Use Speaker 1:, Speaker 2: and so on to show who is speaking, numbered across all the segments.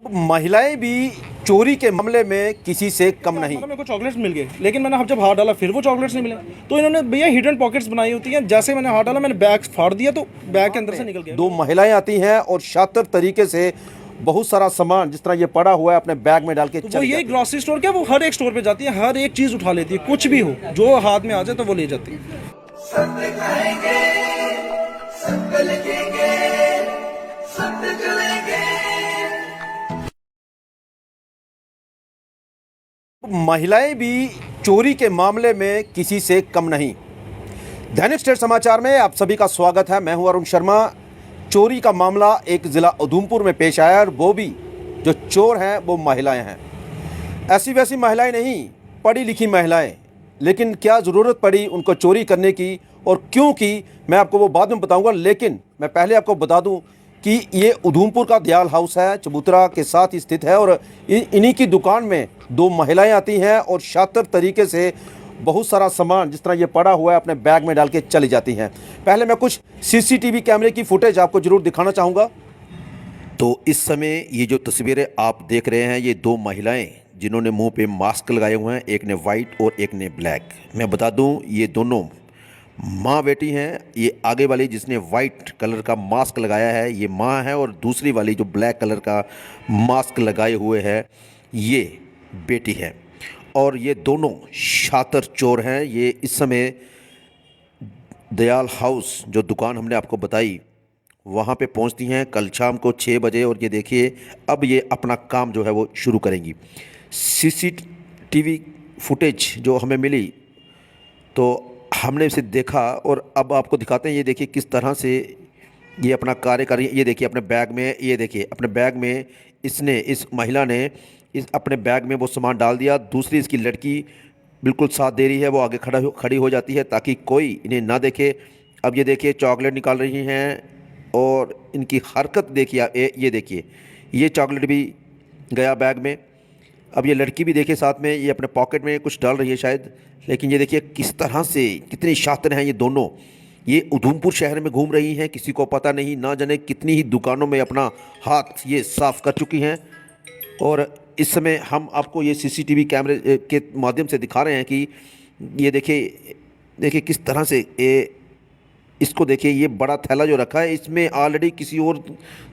Speaker 1: महिलाएं भी चोरी के मामले में किसी से कम नहीं।
Speaker 2: मेरे को चॉकलेट्स मिल गए, लेकिन मैंने जब हाथ डाला फिर वो चॉकलेट्स नहीं मिले। तो इन्होंने भैया हिडन पॉकेट्स बनाई होती हैं। जैसे मैंने हाथ डाला, मैंने बैग फाड़ दिया तो बैग के अंदर से निकल गया।
Speaker 1: दो महिलाएं आती हैं और शातिर तरीके से बहुत सारा सामान जिस तरह ये पड़ा हुआ है अपने बैग में डाल के
Speaker 2: तो वो ये ग्रोसरी स्टोर क्या, वो हर एक स्टोर पे जाती है, हर एक चीज उठा लेती है, कुछ भी हो जो हाथ में आ जाए तो वो ले जाती है।
Speaker 1: महिलाएं भी चोरी के मामले में किसी से कम नहीं। दैनिक स्टेट समाचार में आप सभी का स्वागत है। मैं हूं अरुण शर्मा। चोरी का मामला एक ज़िला उधमपुर में पेश आया और वो भी जो चोर हैं वो महिलाएं हैं। ऐसी वैसी महिलाएं नहीं, पढ़ी लिखी महिलाएं। लेकिन क्या ज़रूरत पड़ी उनको चोरी करने की और क्यों की, मैं आपको वो बाद में बताऊंगा। लेकिन मैं पहले आपको बता दूं कि ये उधमपुर का दयाल हाउस है, चबूतरा के साथ ही स्थित है। और इन्हीं की दुकान में दो महिलाएं आती हैं और शातिर तरीके से बहुत सारा सामान जिस तरह ये पड़ा हुआ है अपने बैग में डाल के चली जाती हैं। पहले मैं कुछ सीसीटीवी कैमरे की फुटेज आपको ज़रूर दिखाना चाहूँगा। तो इस समय ये जो तस्वीरें आप देख रहे हैं, ये दो महिलाएं जिन्होंने मुंह पे मास्क लगाए हुए हैं, एक ने वाइट और एक ने ब्लैक। मैं बता दूं ये दोनों माँ बेटी हैं। ये आगे वाली जिसने वाइट कलर का मास्क लगाया है ये माँ है, और दूसरी वाली जो ब्लैक कलर का मास्क लगाए हुए है ये बेटी है। और ये दोनों शातिर चोर हैं। ये इस समय दयाल हाउस जो दुकान हमने आपको बताई वहाँ पे पहुँचती हैं कल शाम को 6 बजे। और ये देखिए अब ये अपना काम जो है वो शुरू करेंगी। सीसीटीवी फुटेज जो हमें मिली तो हमने इसे देखा और अब आपको दिखाते हैं। ये देखिए किस तरह से ये अपना कार्य कर रही है। ये देखिए अपने बैग में, ये देखिए अपने बैग में इस महिला ने अपने बैग में वो सामान डाल दिया। दूसरी इसकी लड़की बिल्कुल साथ दे रही है, वो आगे खड़ी हो जाती है ताकि कोई इन्हें ना देखे। अब ये देखिए चॉकलेट निकाल रही हैं और इनकी हरकत देखिए। ये देखिए ये चॉकलेट भी गया बैग में। अब ये लड़की भी देखिए साथ में ये अपने पॉकेट में कुछ डाल रही है शायद। लेकिन ये देखिए किस तरह से कितनी शातिर हैं ये दोनों। ये उधमपुर शहर में घूम रही हैं, किसी को पता नहीं, ना जाने कितनी ही दुकानों में अपना हाथ ये साफ़ कर चुकी हैं। और इस समय हम आपको ये सीसीटीवी कैमरे के माध्यम से दिखा रहे हैं कि ये देखिए किस तरह से इसको देखिए। ये बड़ा थैला जो रखा है इसमें ऑलरेडी किसी और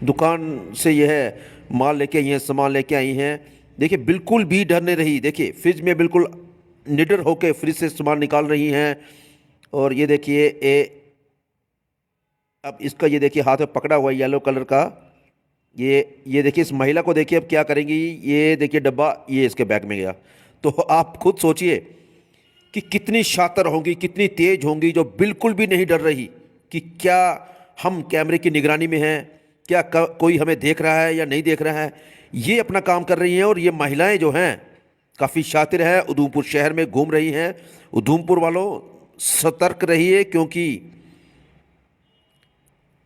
Speaker 1: दुकान से यह माल लेके आई हैं, सामान लेके आई हैं। देखिए बिल्कुल भी डर नहीं रही। देखिए फ्रिज में बिल्कुल निडर होकर फ्रिज से सामान निकाल रही हैं। और ये देखिए अब इसका ये देखिए हाथ में पकड़ा हुआ है येलो कलर का। ये देखिए इस महिला को देखिए अब क्या करेंगी। ये देखिए डब्बा ये इसके बैग में गया। तो आप खुद सोचिए कि कितनी शातिर होंगी, कितनी तेज होंगी, जो बिल्कुल भी नहीं डर रही कि क्या हम कैमरे की निगरानी में हैं, क्या कोई हमें देख रहा है या नहीं देख रहा है। ये अपना काम कर रही हैं। और ये महिलाएं जो हैं काफ़ी शातिर है, उधमपुर शहर में घूम रही हैं। उधमपुर वालों सतर्क रहिए, क्योंकि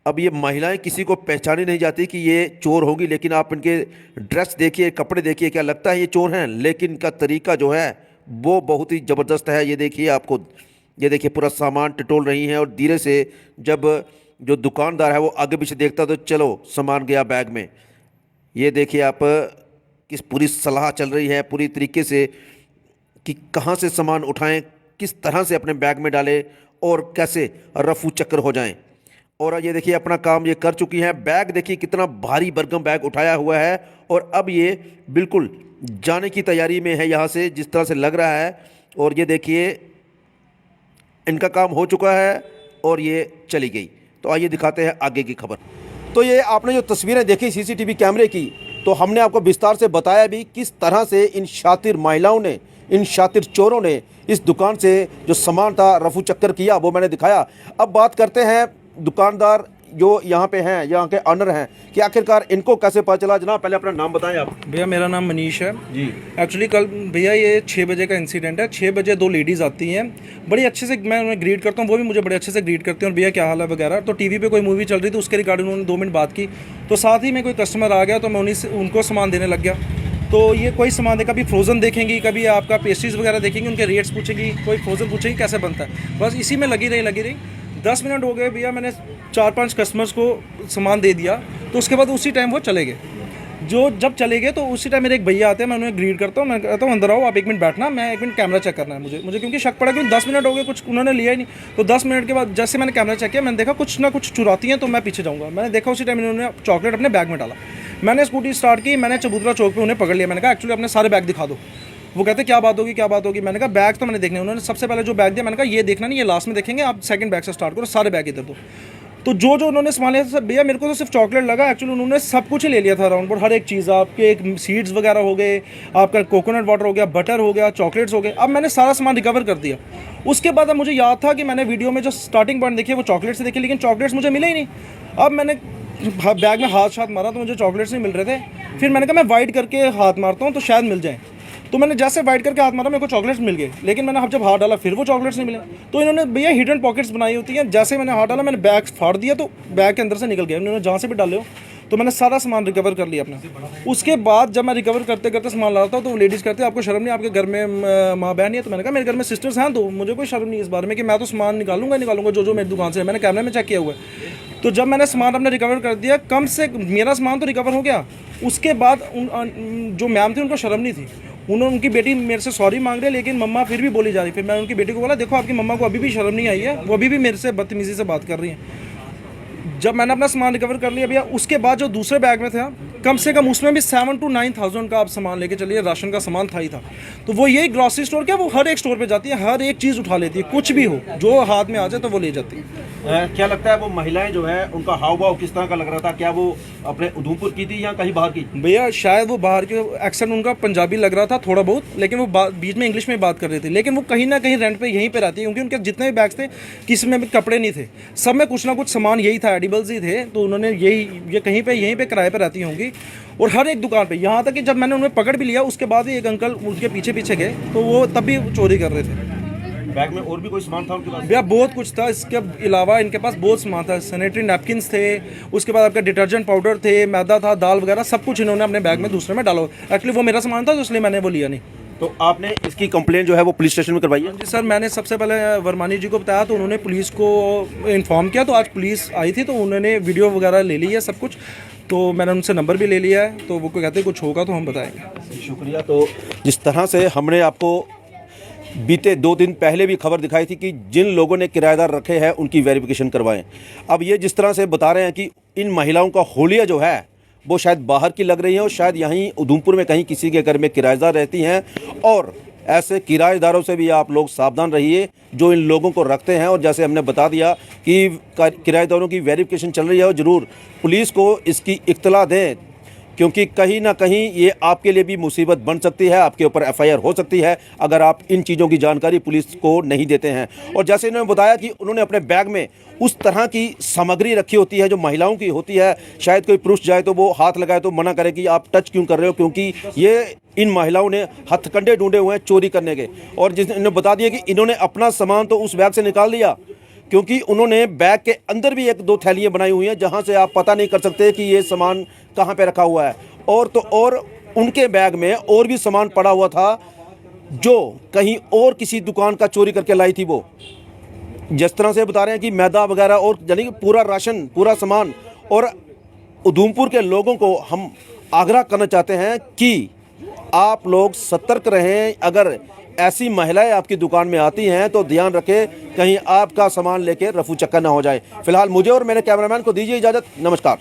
Speaker 1: अब ये महिलाएं किसी को पहचानी नहीं जाती कि ये चोर होंगी। लेकिन आप इनके ड्रेस देखिए, कपड़े देखिए, क्या लगता है ये चोर हैं। लेकिन इनका तरीका जो है वो बहुत ही ज़बरदस्त है। ये देखिए आपको, ये देखिए पूरा सामान टटोल रही हैं। और धीरे से जब जो दुकानदार है वो आगे पीछे देखता तो चलो सामान गया बैग में। ये देखिए आप किस पूरी सलाह चल रही है पूरी तरीके से कि कहाँ से सामान उठाएं, किस तरह से अपने बैग में डालें और कैसे रफू चक्कर हो जाएं। और ये देखिए अपना काम ये कर चुकी हैं। बैग देखिए कितना भारी भरकम बैग उठाया हुआ है और अब ये बिल्कुल जाने की तैयारी में है यहाँ से, जिस तरह से लग रहा है। और ये देखिए इनका काम हो चुका है और ये चली गई। तो आइए दिखाते हैं आगे की खबर। तो ये आपने जो तस्वीरें देखी सीसीटीवी कैमरे की, तो हमने आपको विस्तार से बताया भी किस तरह से इन शातिर महिलाओं ने, इन शातिर चोरों ने इस दुकान से जो सामान था रफू चक्कर किया, वो मैंने दिखाया। अब बात करते हैं दुकानदार जो यहाँ पे हैं, यहाँ के ऑनर हैं, कि आखिरकार इनको कैसे पता चला। जनाब पहले अपना नाम बताएं आप।
Speaker 2: भैया मेरा नाम मनीष है
Speaker 1: जी।
Speaker 2: एक्चुअली कल भैया ये 6 बजे का इंसिडेंट है। 6 बजे 2 लेडीज़ आती हैं, बड़ी अच्छे से मैं उन्हें ग्रीट करता हूँ, वो भी मुझे बड़े अच्छे से ग्रीट करते हैं और भैया क्या हाल है वगैरह। तो टीवी पे कोई मूवी चल रही थी, उसके रिगार्डिंग उन्होंने 2 मिनट बात की। तो साथ ही में कोई कस्टमर आ गया तो मैं उनको सामान देने लग गया। तो ये कोई सामान दे, कभी फ्रोज़न देखेंगी, कभी आपका पेस्ट्रीज़ वगैरह देखेंगी, उनके रेट्स पूछेंगी, कोई फ्रोज़न पूछेंगी कैसे बनता है। बस इसी में लगी रही। 10 मिनट हो गए भैया, मैंने 4-5 कस्टमर्स को सामान दे दिया। तो उसके बाद उसी टाइम वो चले गए। जो जब चले गए तो उसी टाइम मेरे एक भैया आते हैं, मैं उन्हें ग्रीट करता हूँ, मैं कहता हूँ अंदर आओ, आप 1 मिनट बैठना, मैं 1 मिनट कैमरा चेक करना है मुझे क्योंकि शक पड़ा कि 10 मिनट हो गए, कुछ उन्होंने लिया ही नहीं। तो 10 मिनट के बाद जैसे मैंने कैमरा चेक किया, मैंने देखा कुछ ना कुछ चुराती हैं, तो मैं पीछे जाऊँगा। मैंने देखा उसी टाइम इन्होंने चॉकलेट अपने बैग में डाला। मैंने स्कूटी स्टार्ट की, मैंने चबूतरा चौक पर उन्हें पकड़ लिया। मैंने कहा एक्चुअली अपने सारे बैग दिखा दो। वो कहते क्या बात होगी। मैंने कहा बैग तो मैंने देखने, उन्होंने सबसे पहले जो बैग दिया, मैंने कहा ये देखना नहीं, ये लास्ट में देखेंगे, आप सेकंड बैग से स्टार्ट करो, सारे बैग इधर दो। तो जो उन्होंने सामान लिया था, भैया मेरे को तो सिर्फ चॉकलेट लगा, एक्चुअली उन्होंने सब कुछ ही ले लिया था अराउंड बोर्ड, हर एक चीज़। आपके एक सीड्स वगैरह हो गए, आपका कोकोनट वाटर हो गया, बटर हो गया, चॉकलेट्स हो गए। अब मैंने सारा सामान रिकवर कर दिया। उसके बाद अब मुझे याद था कि मैंने वीडियो में जो स्टार्टिंग पॉइंट देखी वो चॉकलेट से देखी, लेकिन चॉकलेट्स मुझे मिले ही नहीं। अब मैंने बैग में हाथ मारा तो मुझे चॉकलेट्स नहीं मिल रहे थे। फिर मैंने कहा मैं वाइड करके हाथ मारता हूँ तो शायद मिल जाए। तो मैंने जैसे वाइड करके हाथ मारा, मेरे को चॉकलेट्स मिल गए, लेकिन मैंने जब हाथ डाला फिर वो चॉकलेट्स नहीं मिले। तो इन्होंने भैया हिडन पॉकेट्स बनाई होती हैं। जैसे मैंने हाथ डाला, मैंने बैग फाड़ दिया तो बैग के अंदर से निकल गया। इन्होंने जहाँ से भी डाले हो, तो मैंने सारा सामान रिकवर कर लिया अपना। उसके बाद जब मैं रिकवर करते करते सामान ला रहा था तो लेडीज़ कहते आपको शर्म नहीं, आपके घर में माँ बहन है? तो मैंने कहा मेरे घर में सिस्टर्स हैं, तो मुझे कोई शर्म नहीं इस बारे में कि मैं तो सामान निकालूंगा जो मेरी दुकान से है। मैंने कैमरे में चेक किया हुआ है। तो जब मैंने सामान अपने रिकवर कर दिया, कम से मेरा सामान तो रिकवर हो गया। उसके बाद जो मैम थी उनको शर्म नहीं थी, उनकी बेटी मेरे से सॉरी मांग रही है, लेकिन मम्मा फिर भी बोली जा रही। फिर मैं उनकी बेटी को बोला देखो आपकी मम्मा को अभी भी शर्म नहीं आई है, वो अभी भी मेरे से बदतमीज़ी से बात कर रही हैं। जब मैंने अपना सामान रिकवर कर लिया भैया, उसके बाद जो दूसरे बैग में था, कम से कम उसमें भी 7 to 9,000 का आप सामान लेके चलिए, राशन का सामान था ही था। तो वो यही ग्रॉसरी स्टोर क्या, वो हर एक स्टोर पे जाती है, हर एक चीज़ उठा लेती है, कुछ भी हो जो हाथ में आ जाए तो वो ले जाती है।
Speaker 1: क्या लगता है वो महिलाएं जो है उनका हाव भाव किस तरह का लग रहा था? क्या वो अपने उधमपुर की थी या कहीं बाहर की?
Speaker 2: भैया शायद वो बाहर के, एक्सेंट उनका पंजाबी लग रहा था थोड़ा बहुत, लेकिन वो बीच में इंग्लिश में बात कर रही थी। लेकिन वो कहीं ना कहीं रेंट पे यहीं पे रहती है, क्योंकि उनके जितने भी बैग्स थे किसी में भी कपड़े नहीं थे, सब में कुछ ना कुछ सामान यही था, एडिबल्स ही थे। तो उन्होंने ये कहीं पे यहीं पे किराए पे रहती होंगी, और हर एक दुकान पे। यहाँ तक कि जब मैंने उन्हें पकड़ भी लिया, उसके बाद ही एक अंकल उनके पीछे पीछे गए, तो वो तब भी चोरी कर रहे थे।
Speaker 1: बैग में और भी कोई सामान था उनके पास?
Speaker 2: भैया बहुत कुछ था, इसके अलावा इनके पास बहुत सामान था। सैनिटरी नैपकिन्स थे, उसके बाद आपका डिटर्जेंट पाउडर थे, मैदा था, दाल वगैरह सब कुछ इन्होंने अपने बैग में दूसरे में डाला। एक्चुअली वो मेरा सामान था तो इसलिए मैंने वो लिया नहीं।
Speaker 1: तो आपने इसकी कंप्लेंट जो है वो पुलिस स्टेशन में करवाई है?
Speaker 2: जी सर, मैंने सबसे पहले वर्मानी जी को बताया, तो उन्होंने पुलिस को इन्फॉर्म किया। तो आज पुलिस आई थी, तो उन्होंने वीडियो वगैरह ले ली है सब कुछ। तो मैंने उनसे नंबर भी ले लिया है, तो वो कहते हैं कुछ होगा तो हम बताएंगे।
Speaker 1: शुक्रिया। तो जिस तरह से हमने आपको बीते 2 दिन पहले भी खबर दिखाई थी कि जिन लोगों ने किराएदार रखे हैं उनकी वेरिफिकेशन करवाएं। अब ये जिस तरह से बता रहे हैं कि इन महिलाओं का होलिया जो है वो शायद बाहर की लग रही है और शायद यहीं उधमपुर में कहीं किसी के घर में किराएदार रहती हैं। और ऐसे किराएदारों से भी आप लोग सावधान रहिए जो इन लोगों को रखते हैं। और जैसे हमने बता दिया कि किराएदारों की वेरिफिकेशन चल रही है और ज़रूर पुलिस को इसकी इत्तला दें, क्योंकि कहीं ना कहीं ये आपके लिए भी मुसीबत बन सकती है, आपके ऊपर एफआईआर हो सकती है अगर आप इन चीज़ों की जानकारी पुलिस को नहीं देते हैं। और जैसे इन्होंने बताया कि उन्होंने अपने बैग में उस तरह की सामग्री रखी होती है जो महिलाओं की होती है, शायद कोई पुरुष जाए तो वो हाथ लगाए तो मना करे कि आप टच क्यों कर रहे हो, क्योंकि ये इन महिलाओं ने हथकंडे ढूंढे हुए हैं चोरी करने के। और जिन्होंने बता दिया कि इन्होंने अपना सामान तो उस बैग से निकाल लिया, क्योंकि उन्होंने बैग के अंदर भी 1-2 थैलियाँ बनाई हुई हैं जहां से आप पता नहीं कर सकते कि ये सामान कहां पे रखा हुआ है। और तो और उनके बैग में और भी सामान पड़ा हुआ था जो कहीं और किसी दुकान का चोरी करके लाई थी। वो जिस तरह से बता रहे हैं कि मैदा वगैरह और यानी कि पूरा राशन, पूरा सामान। और उधमपुर के लोगों को हम आग्रह करना चाहते हैं कि आप लोग सतर्क रहें। अगर ऐसी महिलाएं आपकी दुकान में आती हैं तो ध्यान रखें कहीं आपका सामान लेके रफू चक्कर ना हो जाए। फिलहाल मुझे और मेरे कैमरामैन को दीजिए इजाज़त। नमस्कार।